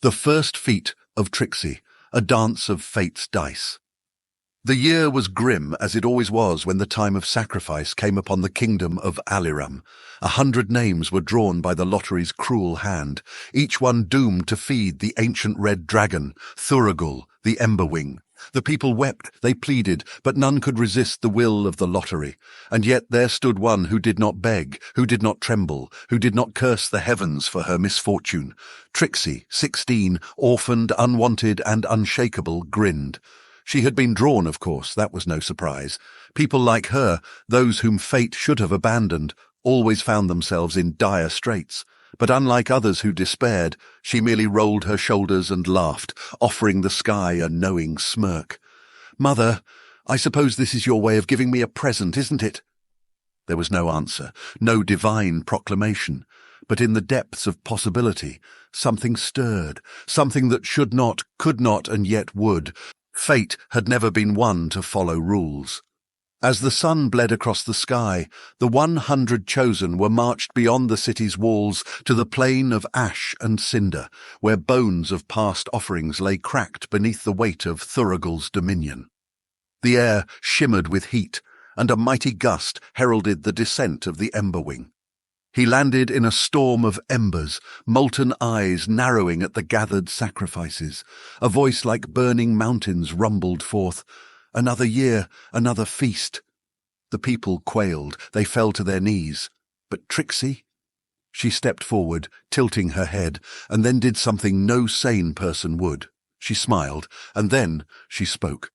The first feat of Trixie, a dance of fate's dice. The year was grim, as it always was when the time of sacrifice came upon the kingdom of Aliram. 100 names were drawn by the lottery's cruel hand, each one doomed to feed the ancient red dragon, Thuragul, the Emberwing. The people wept, they pleaded, but none could resist the will of the lottery. And yet there stood one who did not beg, who did not tremble, who did not curse the heavens for her misfortune. Trixie, 16, orphaned, unwanted, and unshakable, grinned. She had been drawn, of course, that was no surprise. People like her, those whom fate should have abandoned, always found themselves in dire straits. But unlike others who despaired, she merely rolled her shoulders and laughed, offering the sky a knowing smirk. "Mother, I suppose this is your way of giving me a present, isn't it?" There was no answer, no divine proclamation. But in the depths of possibility, something stirred, something that should not, could not, and yet would. Fate had never been one to follow rules. As the sun bled across the sky, the 100 chosen were marched beyond the city's walls to the plain of ash and cinder, where bones of past offerings lay cracked beneath the weight of Thuragul's dominion. The air shimmered with heat, and a mighty gust heralded the descent of the Emberwing. He landed in a storm of embers, molten eyes narrowing at the gathered sacrifices. A voice like burning mountains rumbled forth, "Another year, another feast." The people quailed, they fell to their knees. But Trixie? She stepped forward, tilting her head, and then did something no sane person would. She smiled, and then she spoke.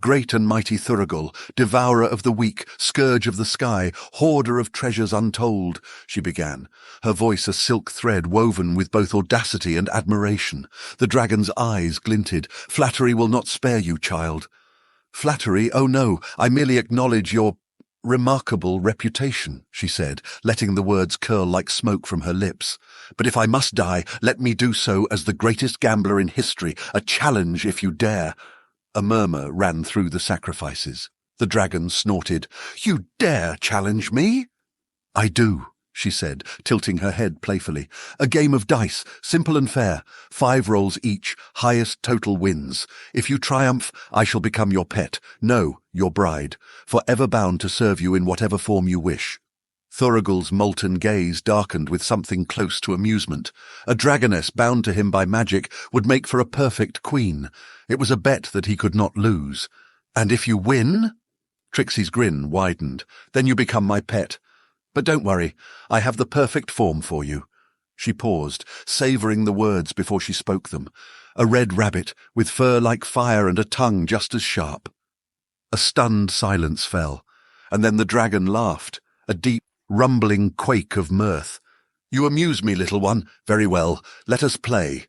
"Great and mighty Thuragul, devourer of the weak, scourge of the sky, hoarder of treasures untold," she began, her voice a silk thread woven with both audacity and admiration. The dragon's eyes glinted. "Flattery will not spare you, child." "Flattery? Oh no, I merely acknowledge your remarkable reputation," she said, letting the words curl like smoke from her lips. "But if I must die, let me do so as the greatest gambler in history, a challenge if you dare." A murmur ran through the sacrifices. The dragon snorted. "You dare challenge me?" "I do," she said, tilting her head playfully. "A game of dice, simple and fair. 5 rolls each, highest total wins. If you triumph, I shall become your pet, no, your bride, forever bound to serve you in whatever form you wish." Thuragul's molten gaze darkened with something close to amusement. A dragoness bound to him by magic would make for a perfect queen. It was a bet that he could not lose. "And if you win?" Trixie's grin widened. "Then you become my pet. But don't worry, I have the perfect form for you." She paused, savouring the words before she spoke them. "A red rabbit, with fur like fire and a tongue just as sharp." A stunned silence fell, and then the dragon laughed, a deep, rumbling quake of mirth. "You amuse me, little one. Very well, let us play."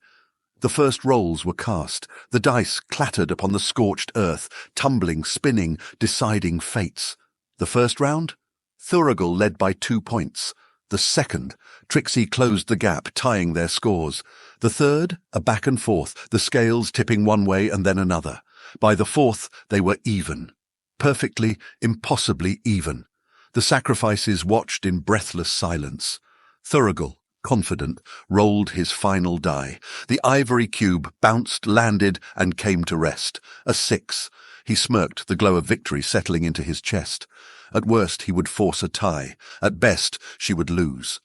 The first rolls were cast. The dice clattered upon the scorched earth, tumbling, spinning, deciding fates. The first round? Thuragul led by 2 points. The second, Trixie closed the gap, tying their scores. The third, a back and forth, the scales tipping one way and then another. By the fourth, they were even. Perfectly, impossibly even. The sacrifices watched in breathless silence. Thuragul, confident, rolled his final die. The ivory cube bounced, landed, and came to rest. A 6. He smirked, the glow of victory settling into his chest. At worst, he would force a tie. At best, she would lose.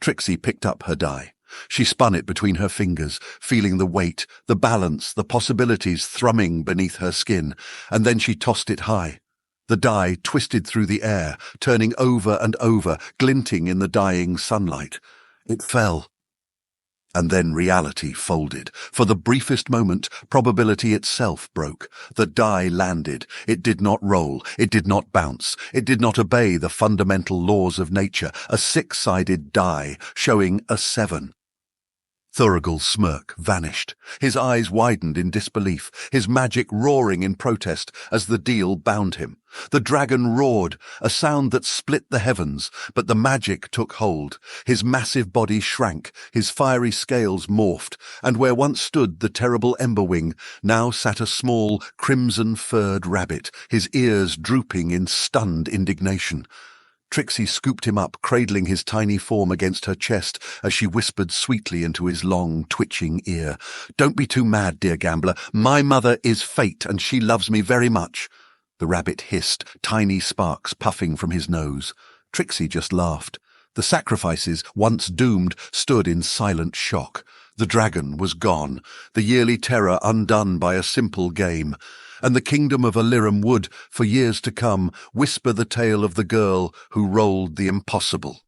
Trixie picked up her die. She spun it between her fingers, feeling the weight, the balance, the possibilities thrumming beneath her skin, and then she tossed it high. The die twisted through the air, turning over and over, glinting in the dying sunlight. It fell. And then reality folded. For the briefest moment, probability itself broke. The die landed. It did not roll. It did not bounce. It did not obey the fundamental laws of nature. A 6-sided die, showing a 7. Thuragul's smirk vanished. His eyes widened in disbelief, his magic roaring in protest as the deal bound him. The dragon roared, a sound that split the heavens, but the magic took hold. His massive body shrank, his fiery scales morphed, and where once stood the terrible Emberwing, now sat a small, crimson-furred rabbit, his ears drooping in stunned indignation. Trixie scooped him up, cradling his tiny form against her chest as she whispered sweetly into his long, twitching ear. "Don't be too mad, dear gambler. My mother is Fate, and she loves me very much." The rabbit hissed, tiny sparks puffing from his nose. Trixie just laughed. The sacrifices, once doomed, stood in silent shock. The dragon was gone, the yearly terror undone by a simple game, and the kingdom of Aliram would, for years to come, whisper the tale of the girl who rolled the impossible.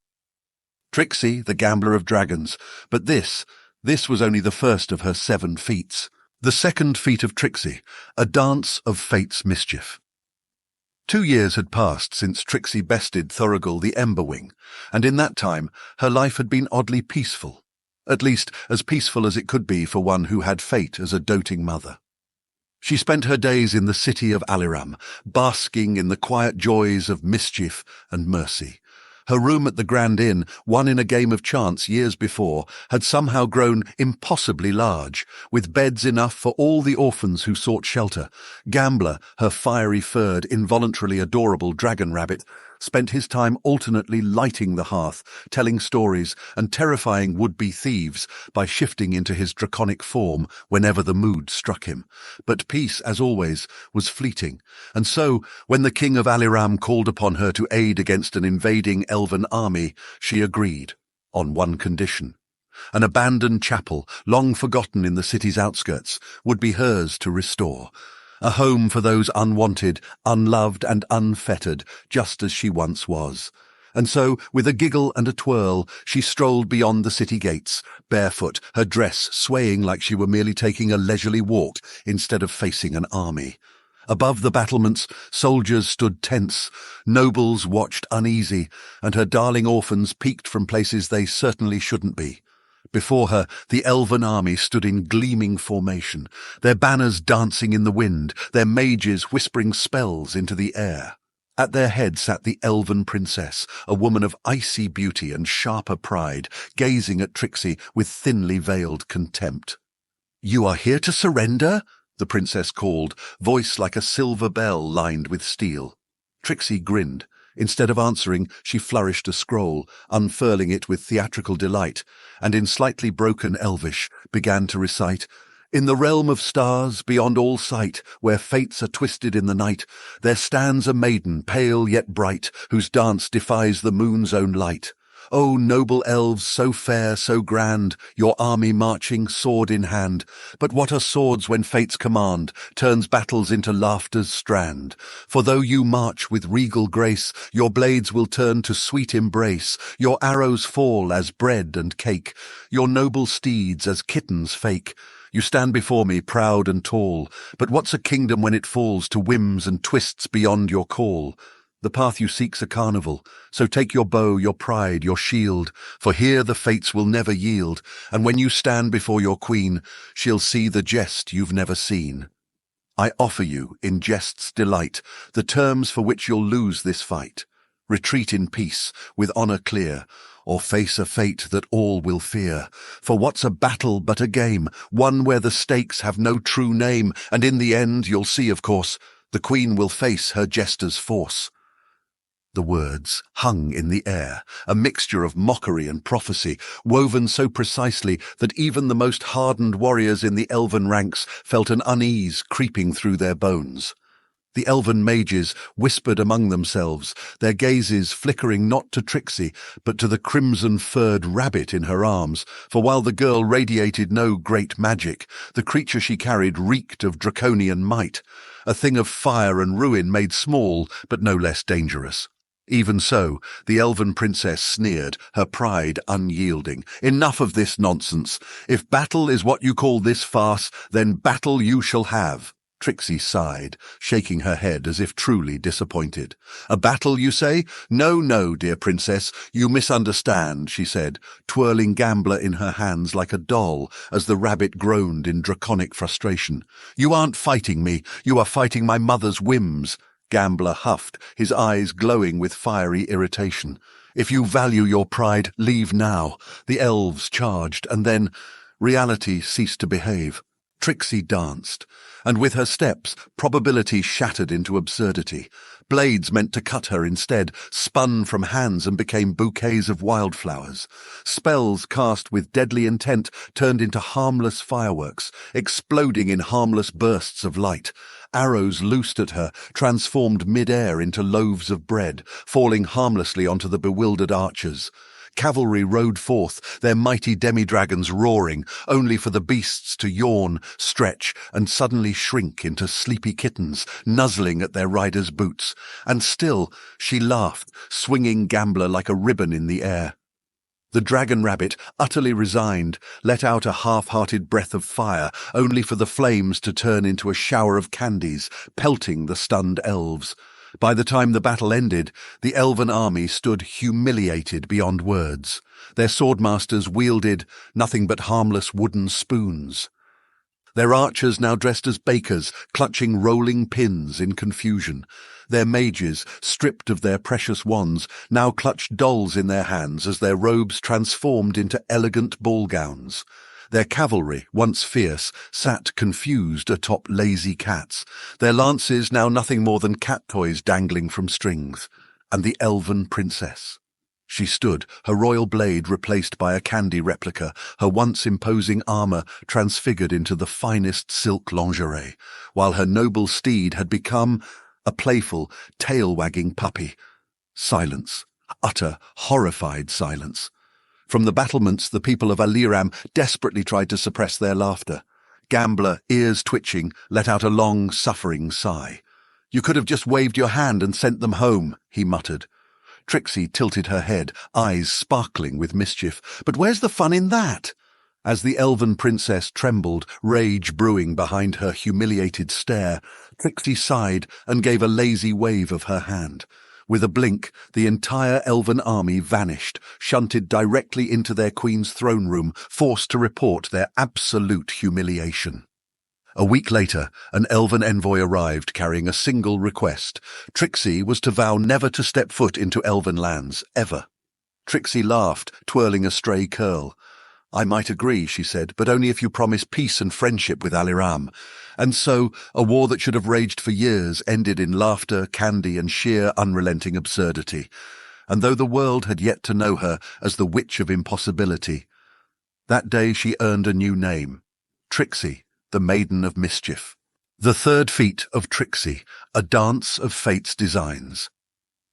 Trixie, the gambler of dragons, but this was only the first of her 7 feats. The second feat of Trixie, a dance of fate's mischief. 2 years had passed since Trixie bested Thorogul the Emberwing, and in that time her life had been oddly peaceful, at least as peaceful as it could be for one who had fate as a doting mother. She spent her days in the city of Aliram, basking in the quiet joys of mischief and mercy. Her room at the Grand Inn, won in a game of chance years before, had somehow grown impossibly large, with beds enough for all the orphans who sought shelter. Gambler, her fiery-furred, involuntarily adorable dragon rabbit, spent his time alternately lighting the hearth, telling stories, and terrifying would-be thieves by shifting into his draconic form whenever the mood struck him. But peace, as always, was fleeting, and so, when the king of Aliram called upon her to aid against an invading elven army, she agreed, on one condition. An abandoned chapel, long forgotten in the city's outskirts, would be hers to restore. A home for those unwanted, unloved and unfettered, just as she once was. And so, with a giggle and a twirl, she strolled beyond the city gates, barefoot, her dress swaying like she were merely taking a leisurely walk instead of facing an army. Above the battlements, soldiers stood tense, nobles watched uneasy, and her darling orphans peeked from places they certainly shouldn't be. Before her, the elven army stood in gleaming formation, their banners dancing in the wind, their mages whispering spells into the air. At their head sat the elven princess, a woman of icy beauty and sharper pride, gazing at Trixie with thinly veiled contempt. "You are here to surrender?" the princess called, voice like a silver bell lined with steel. Trixie grinned. Instead of answering, she flourished a scroll, unfurling it with theatrical delight, and in slightly broken Elvish began to recite, "In the realm of stars, beyond all sight, where fates are twisted in the night, there stands a maiden, pale yet bright, whose dance defies the moon's own light. O noble elves, so fair, so grand, your army marching, sword in hand. But what are swords when fate's command turns battles into laughter's strand? For though you march with regal grace, your blades will turn to sweet embrace, your arrows fall as bread and cake, your noble steeds as kittens fake. You stand before me proud and tall, but what's a kingdom when it falls to whims and twists beyond your call? The path you seek's a carnival, so take your bow, your pride, your shield, for here the fates will never yield, and when you stand before your queen, she'll see the jest you've never seen. I offer you, in jest's delight, the terms for which you'll lose this fight. Retreat in peace, with honour clear, or face a fate that all will fear. For what's a battle but a game, one where the stakes have no true name, and in the end, you'll see, of course, the queen will face her jester's force." The words hung in the air, a mixture of mockery and prophecy, woven so precisely that even the most hardened warriors in the elven ranks felt an unease creeping through their bones. The elven mages whispered among themselves, their gazes flickering not to Trixie, but to the crimson-furred rabbit in her arms, for while the girl radiated no great magic, the creature she carried reeked of draconian might, a thing of fire and ruin made small, but no less dangerous. Even so, the elven princess sneered, her pride unyielding. "Enough of this nonsense. If battle is what you call this farce, then battle you shall have." Trixie sighed, shaking her head as if truly disappointed. "A battle, you say? No, no, dear princess, you misunderstand," she said, twirling Gambler in her hands like a doll as the rabbit groaned in draconic frustration. "You aren't fighting me, you are fighting my mother's whims." Gambler huffed, his eyes glowing with fiery irritation. "If you value your pride, leave now." The elves charged, and then reality ceased to behave. Trixie danced, and with her steps, probability shattered into absurdity. Blades meant to cut her instead spun from hands and became bouquets of wildflowers. Spells cast with deadly intent turned into harmless fireworks, exploding in harmless bursts of light. Arrows loosed at her transformed mid-air into loaves of bread, falling harmlessly onto the bewildered archers. Cavalry rode forth, their mighty demi-dragons roaring, only for the beasts to yawn, stretch, and suddenly shrink into sleepy kittens, nuzzling at their riders' boots. And still she laughed, swinging Gambler like a ribbon in the air. The dragon rabbit, utterly resigned, let out a half-hearted breath of fire, only for the flames to turn into a shower of candies, pelting the stunned elves. By the time the battle ended, the elven army stood humiliated beyond words. Their swordmasters wielded nothing but harmless wooden spoons. Their archers now dressed as bakers, clutching rolling pins in confusion. Their mages, stripped of their precious wands, now clutched dolls in their hands as their robes transformed into elegant ball gowns. Their cavalry, once fierce, sat confused atop lazy cats, their lances now nothing more than cat toys dangling from strings. And the elven princess. She stood, her royal blade replaced by a candy replica, her once imposing armor transfigured into the finest silk lingerie, while her noble steed had become a playful, tail-wagging puppy. Silence, utter, horrified silence. From the battlements, the people of Aliram desperately tried to suppress their laughter. Gambler, ears twitching, let out a long, suffering sigh. "You could have just waved your hand and sent them home," he muttered. Trixie tilted her head, eyes sparkling with mischief. "But where's the fun in that?" As the elven princess trembled, rage brewing behind her humiliated stare, Trixie sighed and gave a lazy wave of her hand. With a blink, the entire elven army vanished, shunted directly into their queen's throne room, forced to report their absolute humiliation. A week later, an elven envoy arrived carrying a single request. Trixie was to vow never to step foot into elven lands, ever. Trixie laughed, twirling a stray curl. "I might agree," she said, "but only if you promise peace and friendship with Aliram." And so, a war that should have raged for years ended in laughter, candy, and sheer unrelenting absurdity. And though the world had yet to know her as the Witch of Impossibility, that day she earned a new name, Trixie, the Maiden of Mischief. The Third Feat of Trixie, a dance of fate's designs.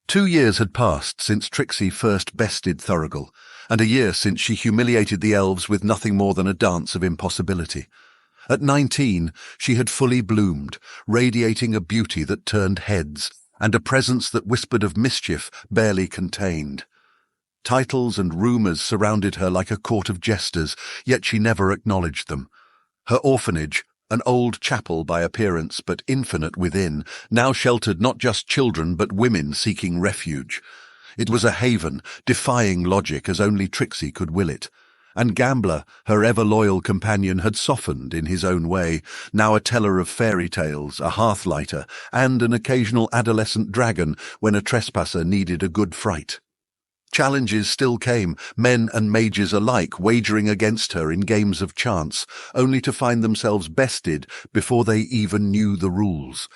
2 years had passed since Trixie first bested Thurgoll, and a year since she humiliated the elves with nothing more than a dance of impossibility. At 19, she had fully bloomed, radiating a beauty that turned heads, and a presence that whispered of mischief barely contained. Titles and rumours surrounded her like a court of jesters, yet she never acknowledged them. Her orphanage, an old chapel by appearance but infinite within, now sheltered not just children but women seeking refuge. It was a haven, defying logic as only Trixie could will it. And Gambler, her ever-loyal companion, had softened in his own way, now a teller of fairy tales, a hearth-lighter, and an occasional adolescent dragon when a trespasser needed a good fright. Challenges still came, men and mages alike wagering against her in games of chance, only to find themselves bested before they even knew the rules.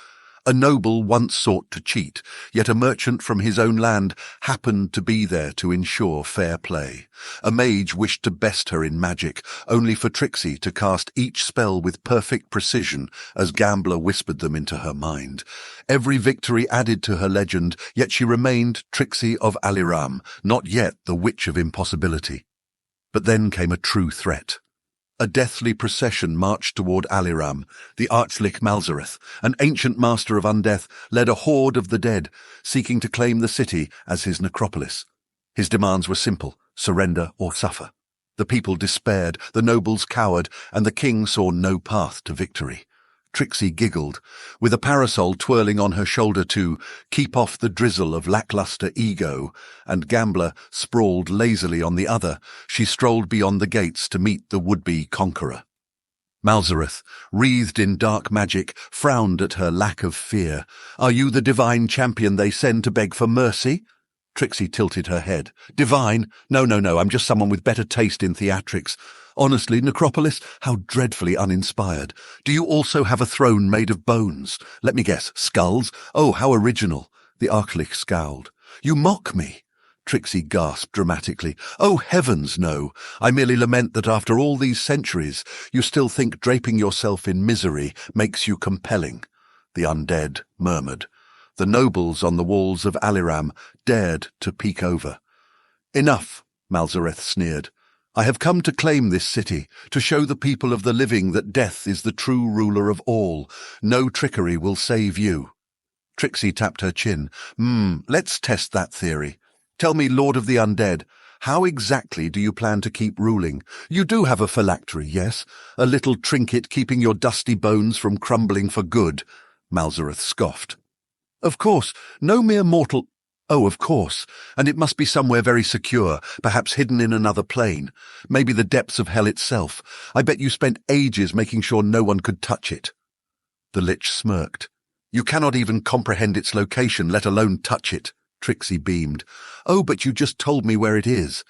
A noble once sought to cheat, yet a merchant from his own land happened to be there to ensure fair play. A mage wished to best her in magic, only for Trixie to cast each spell with perfect precision as Gambler whispered them into her mind. Every victory added to her legend, yet she remained Trixie of Aliram, not yet the Witch of Impossibility. But then came a true threat. A deathly procession marched toward Aliram. The Archlich Malzareth, an ancient master of undeath, led a horde of the dead, seeking to claim the city as his necropolis. His demands were simple: surrender or suffer. The people despaired, the nobles cowered, and the king saw no path to victory. Trixie giggled, with a parasol twirling on her shoulder to keep off the drizzle of lackluster ego, and Gambler sprawled lazily on the other. She strolled beyond the gates to meet the would-be conqueror. Malzareth, wreathed in dark magic, frowned at her lack of fear. "Are you the divine champion they send to beg for mercy?" Trixie tilted her head. "Divine? No, I'm just someone with better taste in theatrics. Honestly, Necropolis, how dreadfully uninspired. Do you also have a throne made of bones? Let me guess, skulls? Oh, how original. The Archlich scowled. You mock me. Trixie gasped dramatically. Oh, heavens, no. I merely lament that after all these centuries, you still think draping yourself in misery makes you compelling. The undead murmured. The nobles on the walls of Aliram dared to peek over. Enough, Malzareth sneered. I have come to claim this city, to show the people of the living that death is the true ruler of all. No trickery will save you. Trixie tapped her chin. Let's test that theory. Tell me, Lord of the Undead, how exactly do you plan to keep ruling? You do have a phylactery, yes? A little trinket keeping your dusty bones from crumbling for good, Malzareth scoffed. Of course, no mere mortal— Oh, of course, and it must be somewhere very secure, perhaps hidden in another plane, maybe the depths of hell itself. I bet you spent ages making sure no one could touch it. The Lich smirked. You cannot even comprehend its location, let alone touch it. Trixie beamed. Oh, but you just told me where it is.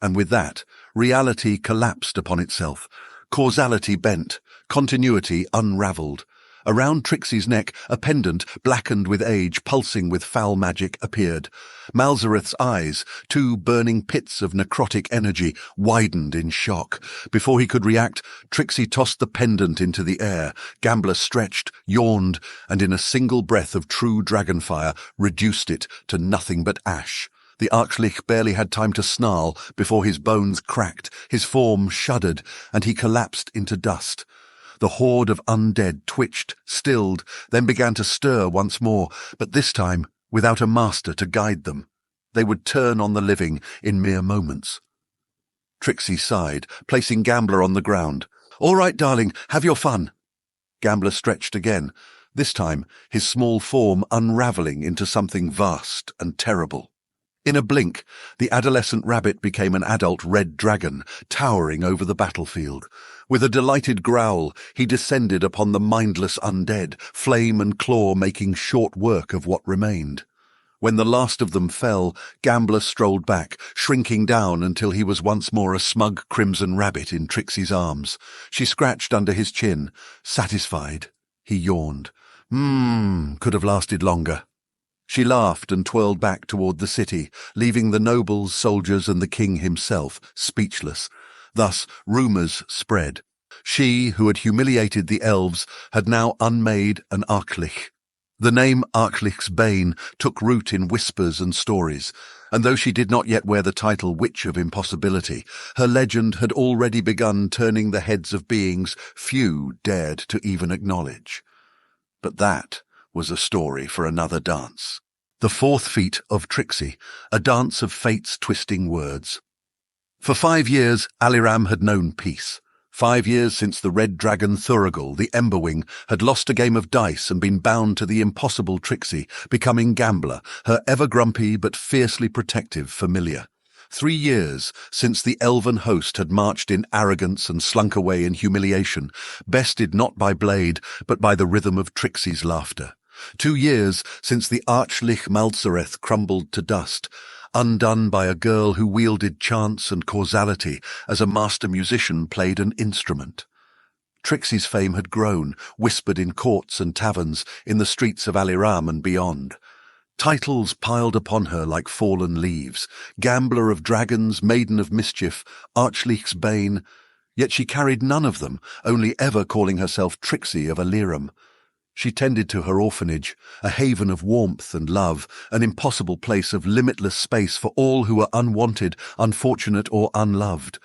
And with that, reality collapsed upon itself. Causality bent, continuity unravelled. Around Trixie's neck, a pendant, blackened with age, pulsing with foul magic, appeared. Malzareth's eyes, two burning pits of necrotic energy, widened in shock. Before he could react, Trixie tossed the pendant into the air. Gambler stretched, yawned, and in a single breath of true dragonfire, reduced it to nothing but ash. The Archlich barely had time to snarl before his bones cracked, his form shuddered, and he collapsed into dust. The horde of undead twitched, stilled, then began to stir once more, but this time without a master to guide them. They would turn on the living in mere moments. Trixie sighed, placing Gambler on the ground. All right, darling, have your fun. Gambler stretched again, this time his small form unravelling into something vast and terrible. In a blink, the adolescent rabbit became an adult red dragon, towering over the battlefield. With a delighted growl, he descended upon the mindless undead, flame and claw making short work of what remained. When the last of them fell, Gambler strolled back, shrinking down until he was once more a smug crimson rabbit in Trixie's arms. She scratched under his chin. Satisfied, he yawned. Could have lasted longer. She laughed and twirled back toward the city, leaving the nobles, soldiers, and the king himself speechless. Thus rumours spread. She, who had humiliated the elves, had now unmade an Archlich. The name Archlich's Bane took root in whispers and stories, and though she did not yet wear the title Witch of Impossibility, her legend had already begun turning the heads of beings few dared to even acknowledge. But that was a story for another dance. The Fourth Feet of Trixie, a dance of fate's twisting words. For 5 years, Aliram had known peace. 5 years since the red dragon Thuragul, the Emberwing, had lost a game of dice and been bound to the impossible Trixie, becoming Gambler, her ever-grumpy but fiercely protective familiar. 3 years since the elven host had marched in arrogance and slunk away in humiliation, bested not by blade, but by the rhythm of Trixie's laughter. 2 years since the Archlich Malzareth crumbled to dust, undone by a girl who wielded chance and causality as a master musician played an instrument. Trixie's fame had grown, whispered in courts and taverns, in the streets of Aliram and beyond. Titles piled upon her like fallen leaves, Gambler of Dragons, Maiden of Mischief, Archlich's Bane, yet she carried none of them, only ever calling herself Trixie of Aliram. She tended to her orphanage, a haven of warmth and love, an impossible place of limitless space for all who were unwanted, unfortunate, or unloved.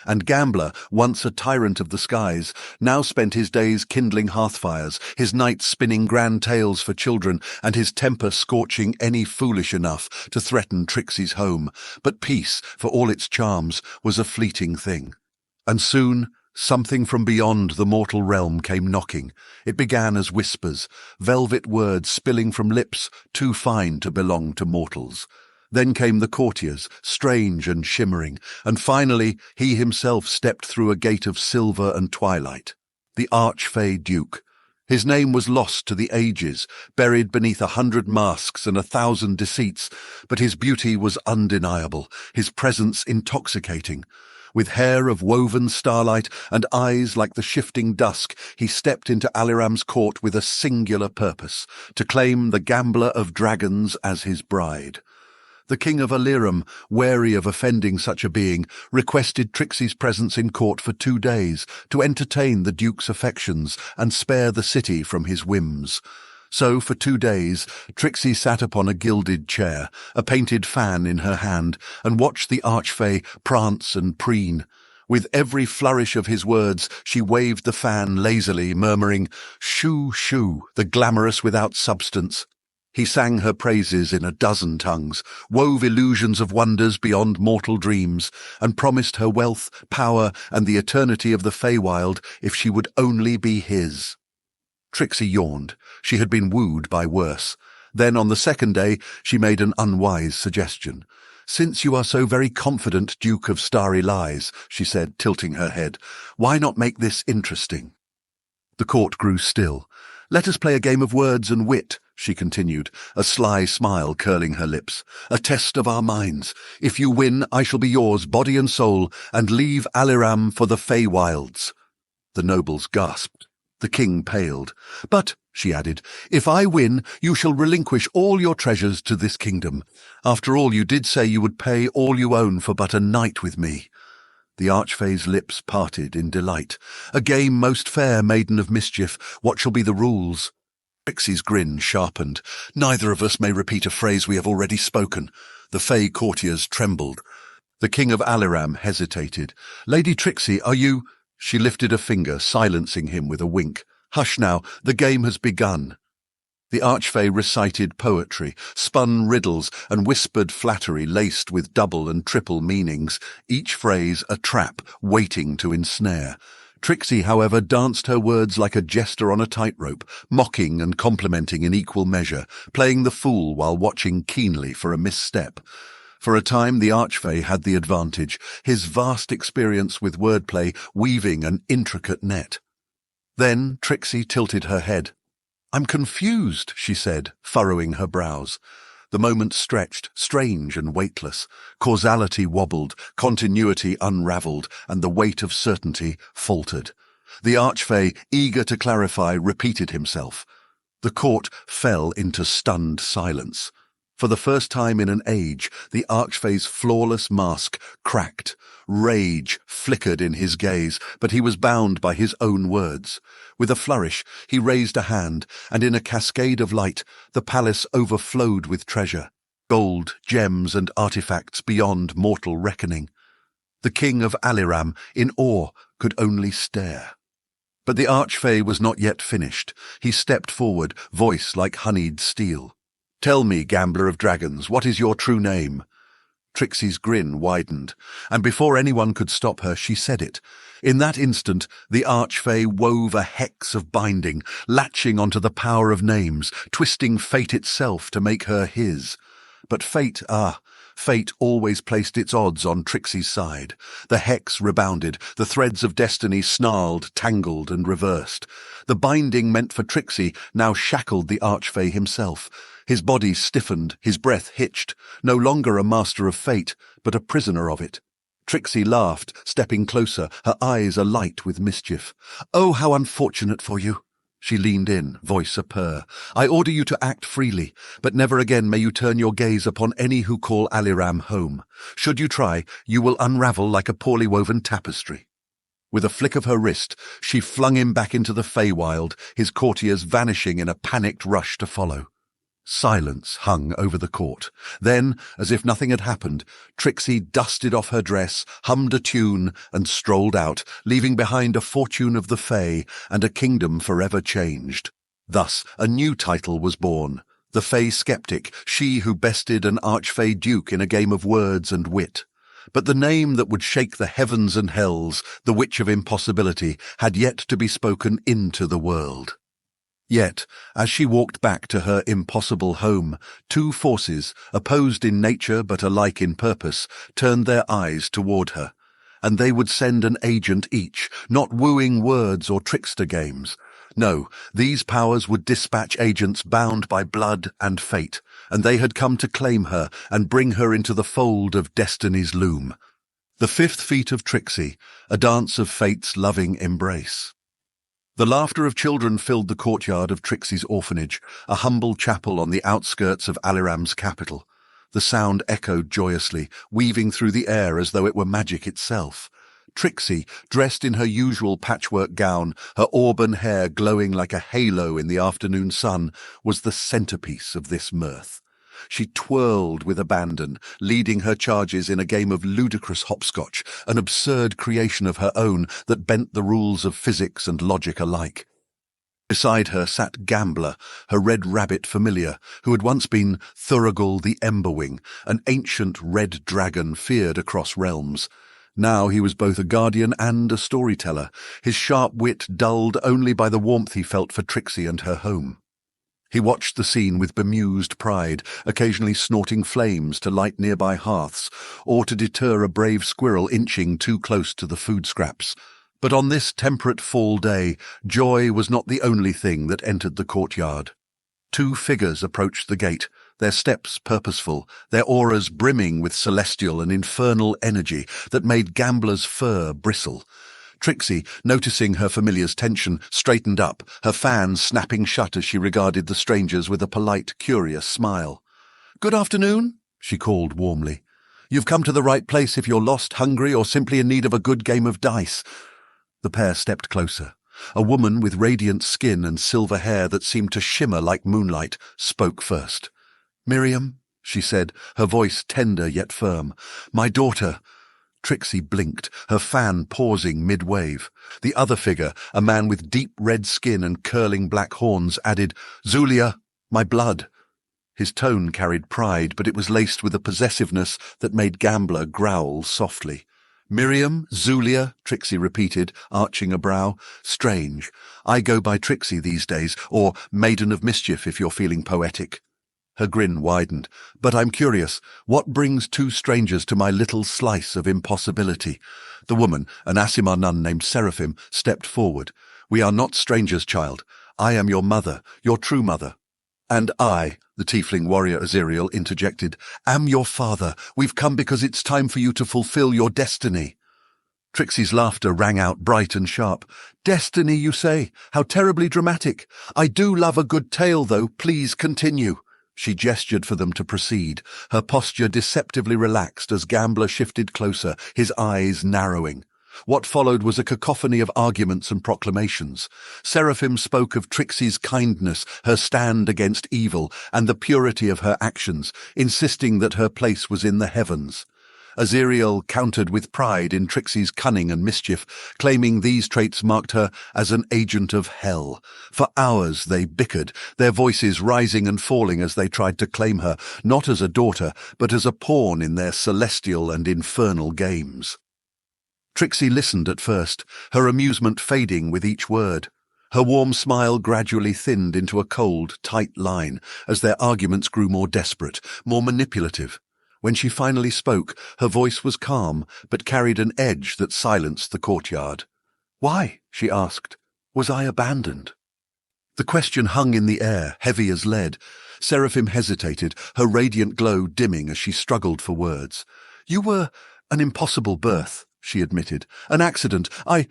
And Gambler, once a tyrant of the skies, now spent his days kindling hearthfires, his nights spinning grand tales for children, and his temper scorching any foolish enough to threaten Trixie's home. But peace, for all its charms, was a fleeting thing. And soon, something from beyond the mortal realm came knocking. It began as whispers, velvet words spilling from lips too fine to belong to mortals. Then came the courtiers, strange and shimmering, and finally he himself stepped through a gate of silver and twilight. The Archfey Duke. His name was lost to the ages, buried beneath 100 masks and 1,000 deceits, but his beauty was undeniable, his presence intoxicating. With hair of woven starlight and eyes like the shifting dusk, he stepped into Aliram's court with a singular purpose, to claim the gambler of dragons as his bride. The king of Aliram, wary of offending such a being, requested Trixie's presence in court for 2 days to entertain the duke's affections and spare the city from his whims. So, for 2 days, Trixie sat upon a gilded chair, a painted fan in her hand, and watched the archfey prance and preen. With every flourish of his words, she waved the fan lazily, murmuring, "Shoo, shoo, the glamorous without substance." He sang her praises in a dozen tongues, wove illusions of wonders beyond mortal dreams, and promised her wealth, power, and the eternity of the Feywild if she would only be his. Trixie yawned. She had been wooed by worse. Then, on the 2nd day, she made an unwise suggestion. "Since you are so very confident, Duke of Starry Lies," she said, tilting her head, "why not make this interesting?" The court grew still. "Let us play a game of words and wit," she continued, a sly smile curling her lips. "A test of our minds. If you win, I shall be yours, body and soul, and leave Aliram for the Feywilds." The nobles gasped. The king paled. "But," she added, "if I win, you shall relinquish all your treasures to this kingdom. After all, you did say you would pay all you own for but a night with me." The archfey's lips parted in delight. "A game most fair, maiden of mischief. What shall be the rules?" Trixie's grin sharpened. "Neither of us may repeat a phrase we have already spoken." The Fey courtiers trembled. The king of Aliram hesitated. "Lady Trixie, are you—" She lifted a finger, silencing him with a wink. "Hush now, the game has begun." The archfey recited poetry, spun riddles, and whispered flattery laced with double and triple meanings, each phrase a trap waiting to ensnare. Trixie, however, danced her words like a jester on a tightrope, mocking and complimenting in equal measure, playing the fool while watching keenly for a misstep. For a time the archfey had the advantage, his vast experience with wordplay weaving an intricate net. Then Trixie tilted her head. "I'm confused," she said, furrowing her brows. The moment stretched, strange and weightless. Causality wobbled, continuity unravelled, and the weight of certainty faltered. The archfey, eager to clarify, repeated himself. The court fell into stunned silence. For the first time in an age, the archfey's flawless mask cracked. Rage flickered in his gaze, but he was bound by his own words. With a flourish, he raised a hand, and in a cascade of light, the palace overflowed with treasure, gold, gems, and artifacts beyond mortal reckoning. The king of Aliram, in awe, could only stare. But the archfey was not yet finished. He stepped forward, voice like honeyed steel. "Tell me, gambler of dragons, what is your true name?" Trixie's grin widened, and before anyone could stop her, she said it. In that instant, the archfey wove a hex of binding, latching onto the power of names, twisting fate itself to make her his. But fate always placed its odds on Trixie's side. The hex rebounded, the threads of destiny snarled, tangled, and reversed. The binding meant for Trixie now shackled the archfey himself. His body stiffened, his breath hitched, no longer a master of fate, but a prisoner of it. Trixie laughed, stepping closer, her eyes alight with mischief. "Oh, how unfortunate for you!" She leaned in, voice a purr. "I order you to act freely, but never again may you turn your gaze upon any who call Aliram home. Should you try, you will unravel like a poorly woven tapestry." With a flick of her wrist, she flung him back into the Feywild, his courtiers vanishing in a panicked rush to follow. Silence hung over the court. Then, as if nothing had happened, Trixie dusted off her dress, hummed a tune, and strolled out, leaving behind a fortune of the Fey and a kingdom forever changed. Thus, a new title was born, the Fey Skeptic, she who bested an archfey duke in a game of words and wit. But the name that would shake the heavens and hells, the Witch of Impossibility, had yet to be spoken into the world. Yet, as she walked back to her impossible home, two forces, opposed in nature but alike in purpose, turned their eyes toward her. And they would send an agent each, not wooing words or trickster games. No, these powers would dispatch agents bound by blood and fate, and they had come to claim her and bring her into the fold of destiny's loom. The Fifth Feet of Trixie, a dance of fate's loving embrace. The laughter of children filled the courtyard of Trixie's orphanage, a humble chapel on the outskirts of Aliram's capital. The sound echoed joyously, weaving through the air as though it were magic itself. Trixie, dressed in her usual patchwork gown, her auburn hair glowing like a halo in the afternoon sun, was the centerpiece of this mirth. She twirled with abandon, leading her charges in a game of ludicrous hopscotch, an absurd creation of her own that bent the rules of physics and logic alike. Beside her sat Gambler, her red rabbit familiar, who had once been Thurigal the Emberwing, an ancient red dragon feared across realms. Now he was both a guardian and a storyteller, his sharp wit dulled only by the warmth he felt for Trixie and her home. He watched the scene with bemused pride, occasionally snorting flames to light nearby hearths, or to deter a brave squirrel inching too close to the food scraps. But on this temperate fall day, joy was not the only thing that entered the courtyard. Two figures approached the gate, their steps purposeful, their auras brimming with celestial and infernal energy that made Gambler's fur bristle. Trixie, noticing her familiar's tension, straightened up, her fan snapping shut as she regarded the strangers with a polite, curious smile. "Good afternoon," she called warmly. "You've come to the right place if you're lost, hungry, or simply in need of a good game of dice." The pair stepped closer. A woman with radiant skin and silver hair that seemed to shimmer like moonlight spoke first. "Miriam," she said, her voice tender yet firm, "my daughter—" Trixie blinked, her fan pausing mid-wave. The other figure, a man with deep red skin and curling black horns, added, "Zulia, my blood." His tone carried pride, but it was laced with a possessiveness that made Gambler growl softly. "Miriam, Zulia," Trixie repeated, arching a brow. "Strange. I go by Trixie these days, or Maiden of Mischief if you're feeling poetic." Her grin widened. "But I'm curious, what brings two strangers to my little slice of impossibility?" The woman, an Asimar nun named Seraphim, stepped forward. "We are not strangers, child. I am your mother, your true mother." "And I," the tiefling warrior Aziriel interjected, "am your father. We've come because it's time for you to fulfill your destiny." Trixie's laughter rang out bright and sharp. "Destiny, you say? How terribly dramatic. I do love a good tale, though. Please continue." She gestured for them to proceed, her posture deceptively relaxed as Gambler shifted closer, his eyes narrowing. What followed was a cacophony of arguments and proclamations. Seraphim spoke of Trixie's kindness, her stand against evil, and the purity of her actions, insisting that her place was in the heavens. Aziriel countered with pride in Trixie's cunning and mischief, claiming these traits marked her as an agent of hell. For hours they bickered, their voices rising and falling as they tried to claim her, not as a daughter, but as a pawn in their celestial and infernal games. Trixie listened at first, her amusement fading with each word. Her warm smile gradually thinned into a cold, tight line as their arguments grew more desperate, more manipulative. When she finally spoke, her voice was calm, but carried an edge that silenced the courtyard. "Why?" she asked. "Was I abandoned?" The question hung in the air, heavy as lead. Seraphim hesitated, her radiant glow dimming as she struggled for words. "You were an impossible birth," she admitted. "An accident. I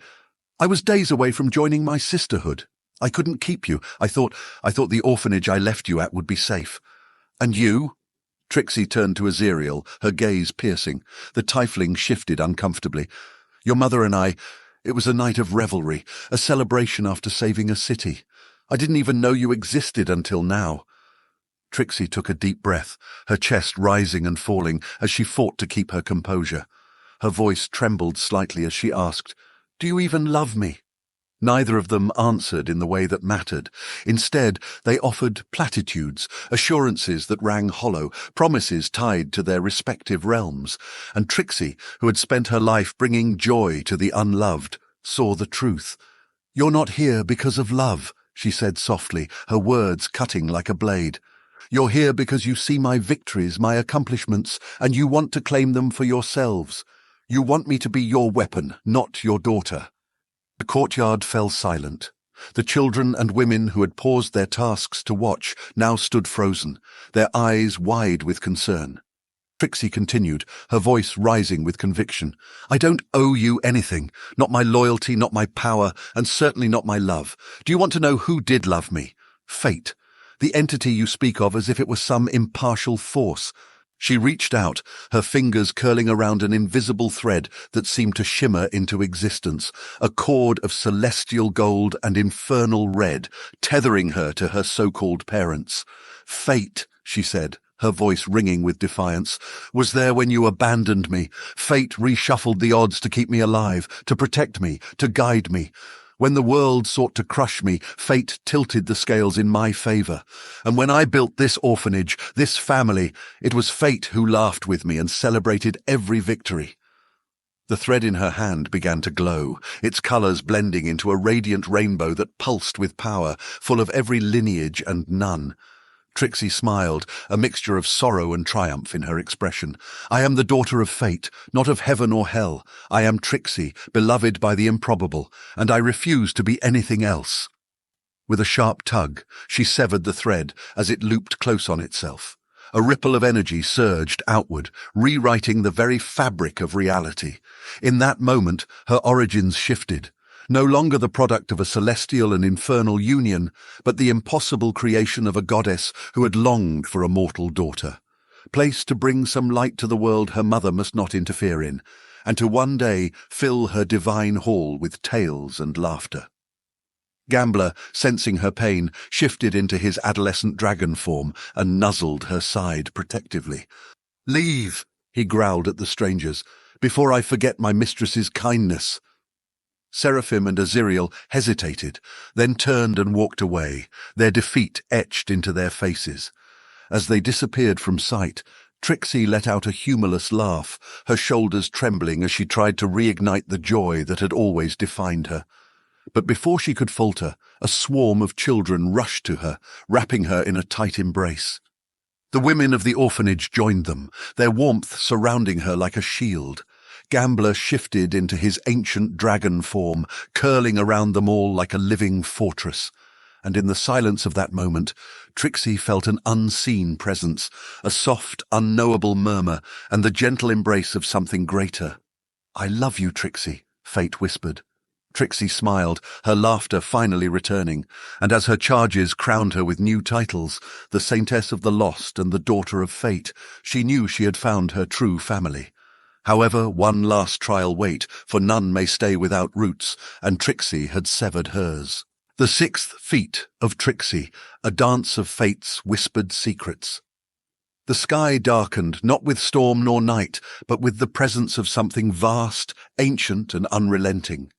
was days away from joining my sisterhood. I couldn't keep you. I thought the orphanage I left you at would be safe." "And you?" Trixie turned to Aziriel, her gaze piercing. The tiefling shifted uncomfortably. "Your mother and I, it was a night of revelry, a celebration after saving a city. I didn't even know you existed until now." Trixie took a deep breath, her chest rising and falling as she fought to keep her composure. Her voice trembled slightly as she asked, "Do you even love me?" Neither of them answered in the way that mattered. Instead, they offered platitudes, assurances that rang hollow, promises tied to their respective realms. And Trixie, who had spent her life bringing joy to the unloved, saw the truth. "You're not here because of love," she said softly, her words cutting like a blade. "You're here because you see my victories, my accomplishments, and you want to claim them for yourselves. You want me to be your weapon, not your daughter." The courtyard fell silent. The children and women who had paused their tasks to watch now stood frozen, their eyes wide with concern. Trixie continued, her voice rising with conviction. I don't owe you anything. Not my loyalty, not my power, and certainly not my love. Do you want to know who did love me? Fate. The entity you speak of as if it was some impartial force. She reached out, her fingers curling around an invisible thread that seemed to shimmer into existence, a cord of celestial gold and infernal red, tethering her to her so-called parents. Fate, she said, her voice ringing with defiance, was there when you abandoned me. Fate reshuffled the odds to keep me alive, to protect me, to guide me. When the world sought to crush me, fate tilted the scales in my favor. And when I built this orphanage, this family, it was fate who laughed with me and celebrated every victory. The thread in her hand began to glow, its colors blending into a radiant rainbow that pulsed with power, full of every lineage and none. Trixie smiled, a mixture of sorrow and triumph in her expression. I am the daughter of fate, not of heaven or hell. I am Trixie, beloved by the improbable, and I refuse to be anything else. With a sharp tug, she severed the thread as it looped close on itself. A ripple of energy surged outward, rewriting the very fabric of reality. In that moment, her origins shifted. No longer the product of a celestial and infernal union, but the impossible creation of a goddess who had longed for a mortal daughter. Placed to bring some light to the world her mother must not interfere in, and to one day fill her divine hall with tales and laughter. Gambler, sensing her pain, shifted into his adolescent dragon form and nuzzled her side protectively. "Leave," he growled at the strangers, "before I forget my mistress's kindness." Seraphim and Aziriel hesitated, then turned and walked away, their defeat etched into their faces. As they disappeared from sight, Trixie let out a humorless laugh, her shoulders trembling as she tried to reignite the joy that had always defined her. But before she could falter, a swarm of children rushed to her, wrapping her in a tight embrace. The women of the orphanage joined them, their warmth surrounding her like a shield. Gambler shifted into his ancient dragon form, curling around them all like a living fortress. And in the silence of that moment, Trixie felt an unseen presence, a soft, unknowable murmur, and the gentle embrace of something greater. "I love you, Trixie," Fate whispered. Trixie smiled, her laughter finally returning, and as her charges crowned her with new titles, the Saintess of the Lost and the Daughter of Fate, she knew she had found her true family. However, one last trial wait, for none may stay without roots, and Trixie had severed hers. The 6th feat of Trixie, a dance of fate's whispered secrets. The sky darkened, not with storm nor night, but with the presence of something vast, ancient, and unrelenting.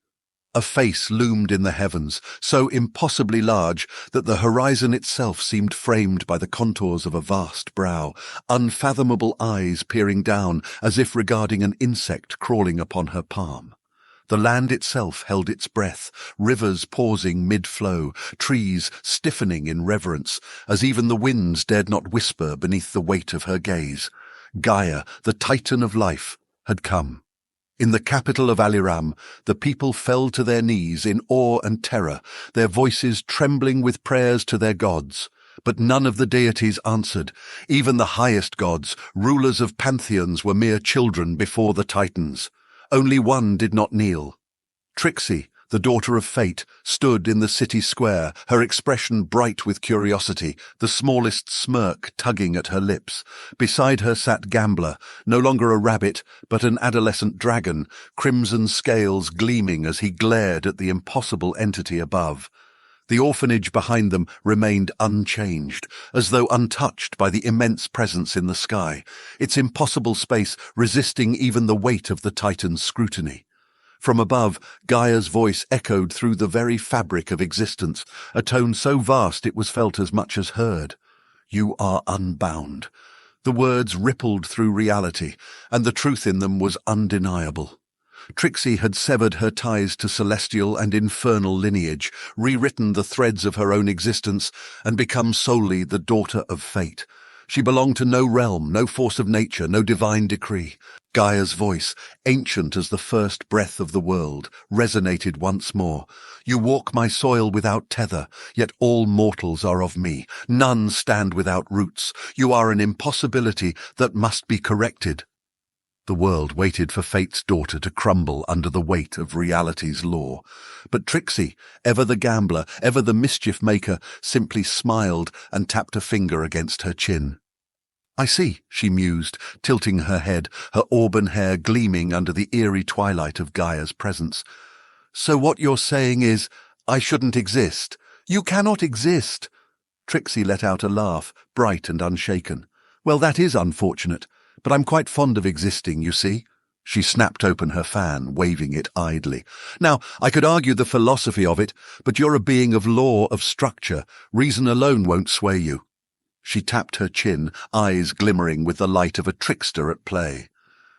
A face loomed in the heavens, so impossibly large that the horizon itself seemed framed by the contours of a vast brow, unfathomable eyes peering down as if regarding an insect crawling upon her palm. The land itself held its breath, rivers pausing mid-flow, trees stiffening in reverence, as even the winds dared not whisper beneath the weight of her gaze. Gaia, the titan of life, had come. In the capital of Aliram, the people fell to their knees in awe and terror, their voices trembling with prayers to their gods. But none of the deities answered. Even the highest gods, rulers of pantheons, were mere children before the Titans. Only one did not kneel. Trixie, the daughter of fate, stood in the city square, her expression bright with curiosity, the smallest smirk tugging at her lips. Beside her sat Gambler, no longer a rabbit, but an adolescent dragon, crimson scales gleaming as he glared at the impossible entity above. The orphanage behind them remained unchanged, as though untouched by the immense presence in the sky, its impossible space resisting even the weight of the Titan's scrutiny. From above, Gaia's voice echoed through the very fabric of existence, a tone so vast it was felt as much as heard. "You are unbound." The words rippled through reality, and the truth in them was undeniable. Trixie had severed her ties to celestial and infernal lineage, rewritten the threads of her own existence, and become solely the daughter of fate. She belonged to no realm, no force of nature, no divine decree. Gaia's voice, ancient as the first breath of the world, resonated once more. You walk my soil without tether, yet all mortals are of me. None stand without roots. You are an impossibility that must be corrected. The world waited for fate's daughter to crumble under the weight of reality's law. But Trixie, ever the gambler, ever the mischief maker, simply smiled and tapped a finger against her chin. I see, she mused, tilting her head, her auburn hair gleaming under the eerie twilight of Gaia's presence. So what you're saying is, I shouldn't exist. You cannot exist. Trixie let out a laugh, bright and unshaken. Well, that is unfortunate, but I'm quite fond of existing, you see. She snapped open her fan, waving it idly. Now, I could argue the philosophy of it, but you're a being of law, of structure. Reason alone won't sway you. She tapped her chin, eyes glimmering with the light of a trickster at play.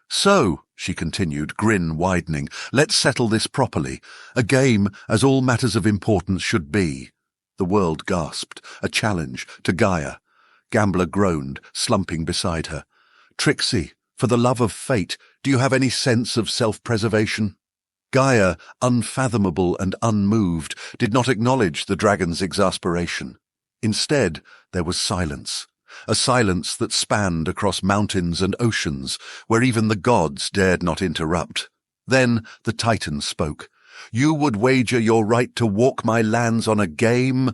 So, she continued, grin widening, let's settle this properly. A game, as all matters of importance should be. The world gasped, a challenge to Gaia. Gambler groaned, slumping beside her. Trixie, for the love of fate, do you have any sense of self-preservation? Gaia, unfathomable and unmoved, did not acknowledge the dragon's exasperation. Instead, there was silence, a silence that spanned across mountains and oceans, where even the gods dared not interrupt. Then the Titan spoke. You would wager your right to walk my lands on a game?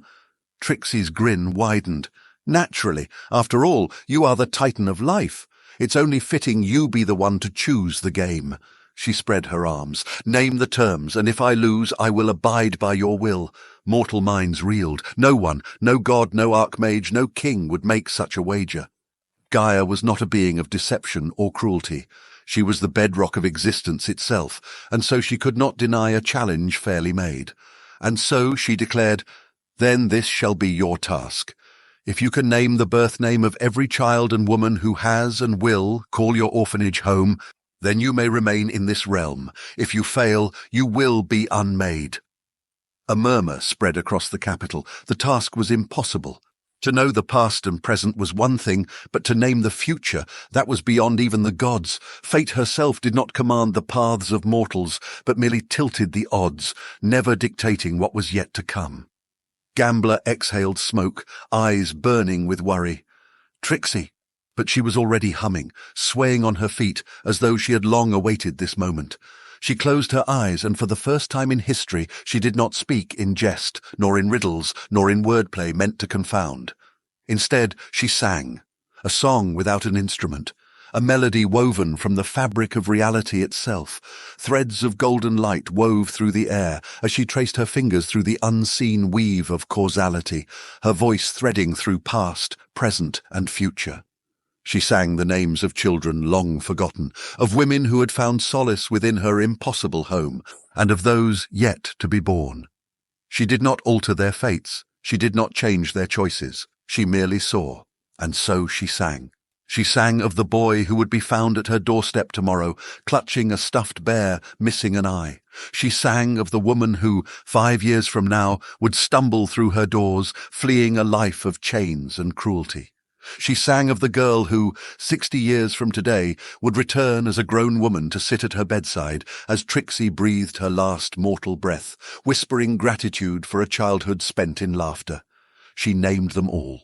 Trixie's grin widened. Naturally, after all, you are the Titan of life. It's only fitting you be the one to choose the game. She spread her arms. Name the terms, and if I lose, I will abide by your will. Mortal minds reeled. No one, no god, no archmage, no king would make such a wager. Gaia was not a being of deception or cruelty. She was the bedrock of existence itself, and so she could not deny a challenge fairly made. And so she declared, then this shall be your task. If you can name the birth name of every child and woman who has and will call your orphanage home, then you may remain in this realm. If you fail, you will be unmade. A murmur spread across the capital. The task was impossible. To know the past and present was one thing, but to name the future, that was beyond even the gods. Fate herself did not command the paths of mortals, but merely tilted the odds, never dictating what was yet to come. Gambler exhaled smoke, eyes burning with worry. Trixie. But she was already humming, swaying on her feet as though she had long awaited this moment. She closed her eyes, and for the first time in history she did not speak in jest, nor in riddles, nor in wordplay meant to confound. Instead, she sang, a song without an instrument, a melody woven from the fabric of reality itself. Threads of golden light wove through the air as she traced her fingers through the unseen weave of causality, her voice threading through past, present, and future. She sang the names of children long forgotten, of women who had found solace within her impossible home, and of those yet to be born. She did not alter their fates, she did not change their choices, she merely saw, and so she sang. She sang of the boy who would be found at her doorstep tomorrow, clutching a stuffed bear, missing an eye. She sang of the woman who, 5 years from now, would stumble through her doors, fleeing a life of chains and cruelty. She sang of the girl who, 60 years from today, would return as a grown woman to sit at her bedside as Trixie breathed her last mortal breath, whispering gratitude for a childhood spent in laughter. She named them all.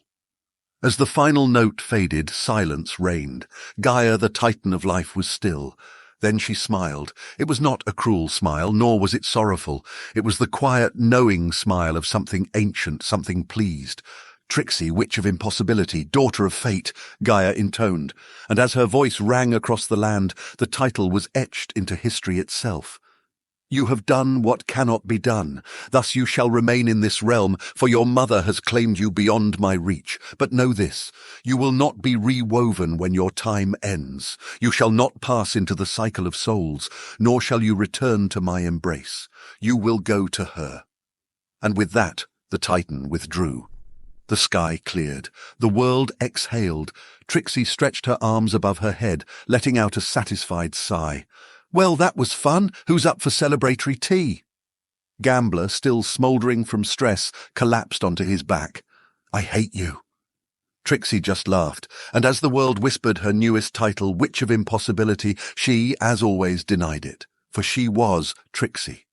As the final note faded, silence reigned. Gaia, the Titan of life, was still. Then she smiled. It was not a cruel smile, nor was it sorrowful. It was the quiet, knowing smile of something ancient, something pleased. Trixie, witch of impossibility, daughter of fate, Gaia intoned, and as her voice rang across the land, the title was etched into history itself. You have done what cannot be done. Thus you shall remain in this realm, for your mother has claimed you beyond my reach. But know this, you will not be rewoven when your time ends. You shall not pass into the cycle of souls, nor shall you return to my embrace. You will go to her. And with that, the Titan withdrew. The sky cleared. The world exhaled. Trixie stretched her arms above her head, letting out a satisfied sigh. Well, that was fun. Who's up for celebratory tea? Gambler, still smouldering from stress, collapsed onto his back. I hate you. Trixie just laughed, and as the world whispered her newest title, Witch of Impossibility, she, as always, denied it. For she was Trixie,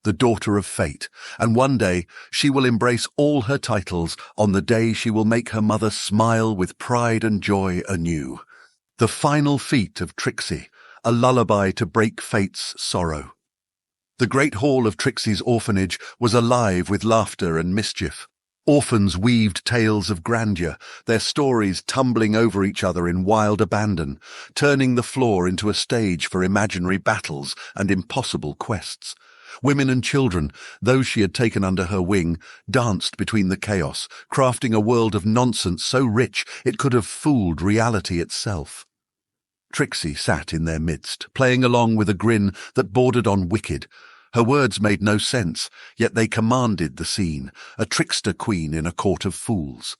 the daughter of fate, and one day she will embrace all her titles on the day she will make her mother smile with pride and joy anew. The final feat of Trixie, a lullaby to break fate's sorrow. The great hall of Trixie's orphanage was alive with laughter and mischief. Orphans weaved tales of grandeur, their stories tumbling over each other in wild abandon, turning the floor into a stage for imaginary battles and impossible quests. Women and children, those she had taken under her wing, danced between the chaos, crafting a world of nonsense so rich it could have fooled reality itself. Trixie sat in their midst, playing along with a grin that bordered on wicked. Her words made no sense, yet they commanded the scene, a trickster queen in a court of fools.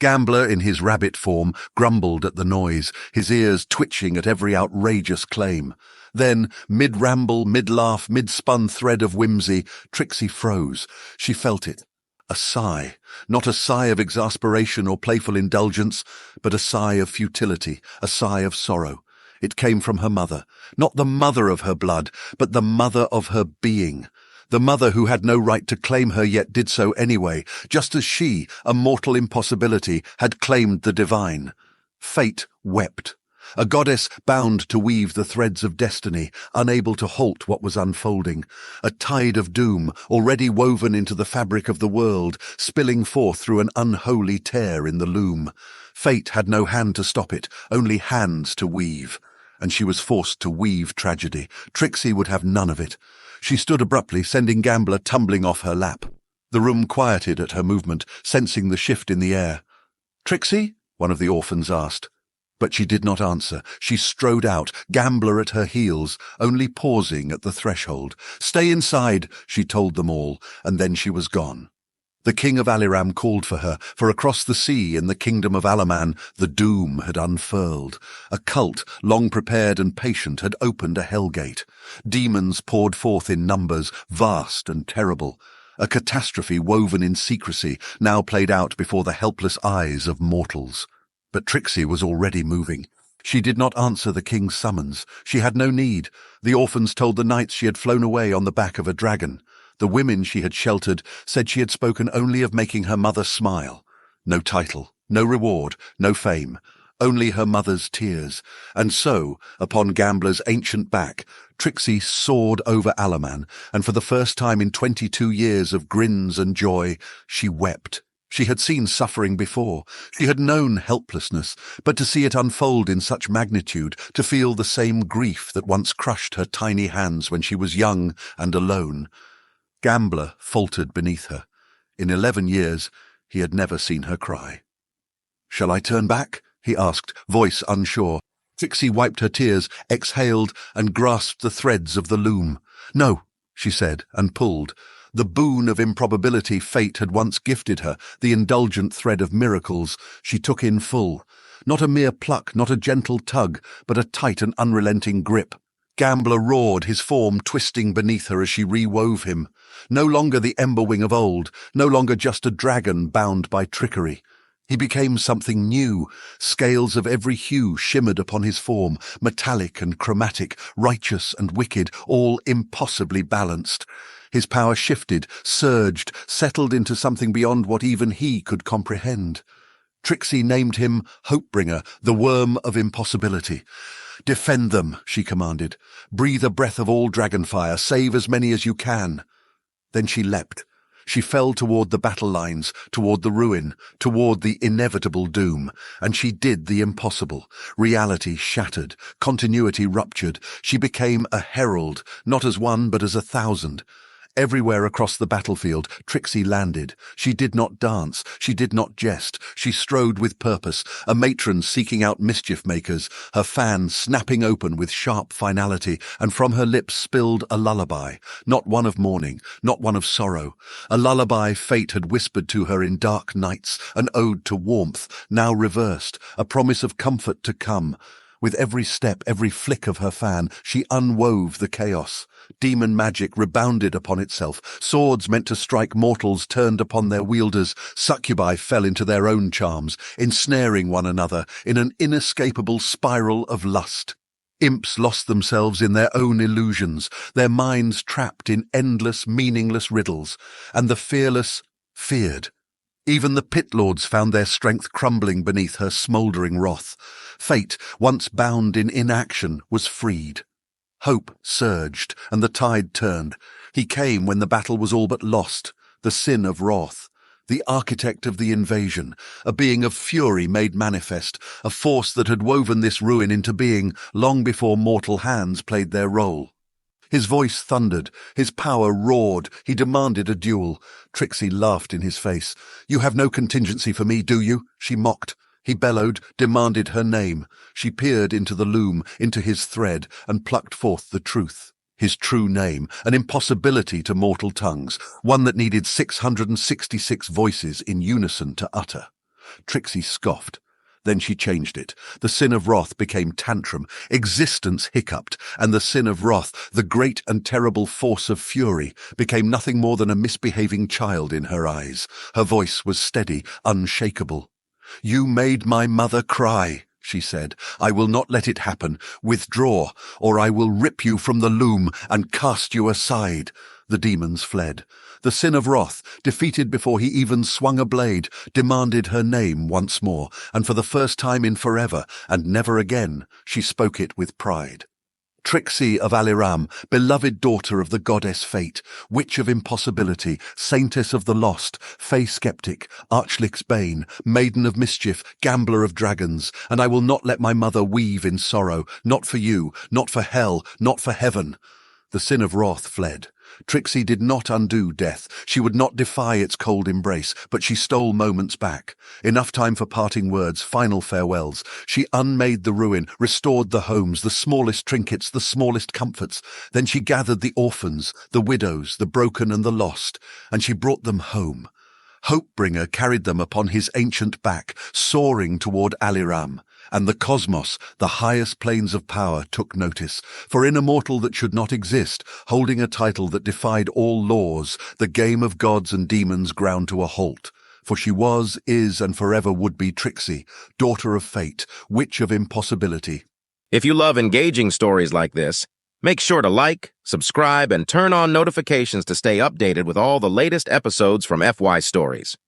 Gambler, in his rabbit form, grumbled at the noise, his ears twitching at every outrageous claim. Then, mid-ramble, mid-laugh, mid-spun thread of whimsy, Trixie froze. She felt it. A sigh, not a sigh of exasperation or playful indulgence, but a sigh of futility, a sigh of sorrow. It came from her mother, not the mother of her blood, but the mother of her being. The mother who had no right to claim her yet did so anyway, just as she, a mortal impossibility, had claimed the divine. Fate wept. A goddess bound to weave the threads of destiny, unable to halt what was unfolding. A tide of doom, already woven into the fabric of the world, spilling forth through an unholy tear in the loom. Fate had no hand to stop it, only hands to weave. And she was forced to weave tragedy. Trixie would have none of it. She stood abruptly, sending Gambler tumbling off her lap. The room quieted at her movement, sensing the shift in the air. "Trixie?" one of the orphans asked. But she did not answer. She strode out, Gambler at her heels, only pausing at the threshold. "Stay inside," she told them all, and then she was gone. The king of Aliram called for her, for across the sea in the kingdom of Alaman, the doom had unfurled. A cult, long prepared and patient, had opened a hellgate. Demons poured forth in numbers, vast and terrible. A catastrophe woven in secrecy, now played out before the helpless eyes of mortals. But Trixie was already moving. She did not answer the king's summons. She had no need. The orphans told the knights she had flown away on the back of a dragon. The women she had sheltered said she had spoken only of making her mother smile. No title, no reward, no fame, only her mother's tears. And so, upon Gambler's ancient back, Trixie soared over Alaman, and for the first time in 22 years of grins and joy, she wept. She had seen suffering before. She had known helplessness, but to see it unfold in such magnitude, to feel the same grief that once crushed her tiny hands when she was young and alone. Gambler faltered beneath her. In 11 years, he had never seen her cry. "Shall I turn back?" he asked, voice unsure. Trixie wiped her tears, exhaled, and grasped the threads of the loom. "No," she said, and pulled. The boon of improbability fate had once gifted her, the indulgent thread of miracles, she took in full. Not a mere pluck, not a gentle tug, but a tight and unrelenting grip. Gambler roared, his form twisting beneath her as she rewove him. No longer the Emberwing of old, no longer just a dragon bound by trickery. He became something new. Scales of every hue shimmered upon his form, metallic and chromatic, righteous and wicked, all impossibly balanced. His power shifted, surged, settled into something beyond what even he could comprehend. Trixie named him Hopebringer, the worm of impossibility. "Defend them," she commanded. "Breathe a breath of all dragonfire, save as many as you can." Then she leapt. She fell toward the battle lines, toward the ruin, toward the inevitable doom, and she did the impossible. Reality shattered, continuity ruptured. She became a herald, not as one but as 1,000. Everywhere across the battlefield, Trixie landed. She did not dance, she did not jest, she strode with purpose, a matron seeking out mischief-makers, her fan snapping open with sharp finality, and from her lips spilled a lullaby, not one of mourning, not one of sorrow. A lullaby fate had whispered to her in dark nights, an ode to warmth, now reversed, a promise of comfort to come. With every step, every flick of her fan, she unwove the chaos. Demon magic rebounded upon itself. Swords meant to strike mortals turned upon their wielders. Succubi fell into their own charms, ensnaring one another in an inescapable spiral of lust. Imps lost themselves in their own illusions, their minds trapped in endless, meaningless riddles, and the fearless feared. Even the pit lords found their strength crumbling beneath her smouldering wrath. Fate, once bound in inaction, was freed. Hope surged, and the tide turned. He came when the battle was all but lost, the sin of wrath. The architect of the invasion, a being of fury made manifest, a force that had woven this ruin into being long before mortal hands played their role. His voice thundered, his power roared, he demanded a duel. Trixie laughed in his face. "You have no contingency for me, do you?" she mocked. He bellowed, demanded her name. She peered into the loom, into his thread, and plucked forth the truth. His true name, an impossibility to mortal tongues, one that needed 666 voices in unison to utter. Trixie scoffed. Then she changed it. The sin of wrath became tantrum. Existence hiccuped, and the sin of wrath, the great and terrible force of fury, became nothing more than a misbehaving child in her eyes. Her voice was steady, unshakable. "You made my mother cry," she said. "I will not let it happen. Withdraw, or I will rip you from the loom and cast you aside." The demons fled. The sin of wrath, defeated before he even swung a blade, demanded her name once more, and for the first time in forever, and never again, she spoke it with pride. Trixie of Aliram, beloved daughter of the goddess Fate, witch of impossibility, saintess of the lost, fey skeptic, archlich's bane, maiden of mischief, gambler of dragons, and I will not let my mother weave in sorrow, not for you, not for hell, not for heaven. The sin of wrath fled. Trixie did not undo death. She would not defy its cold embrace, but she stole moments back. Enough time for parting words, final farewells. She unmade the ruin, restored the homes, the smallest trinkets, the smallest comforts. Then she gathered the orphans, the widows, the broken and the lost, and she brought them home. Hopebringer carried them upon his ancient back, soaring toward Aliram. And the cosmos, the highest planes of power, took notice. For in a mortal that should not exist, holding a title that defied all laws, the game of gods and demons ground to a halt. For she was, is, and forever would be Trixie, daughter of fate, witch of impossibility. If you love engaging stories like this, make sure to like, subscribe, and turn on notifications to stay updated with all the latest episodes from FY Stories.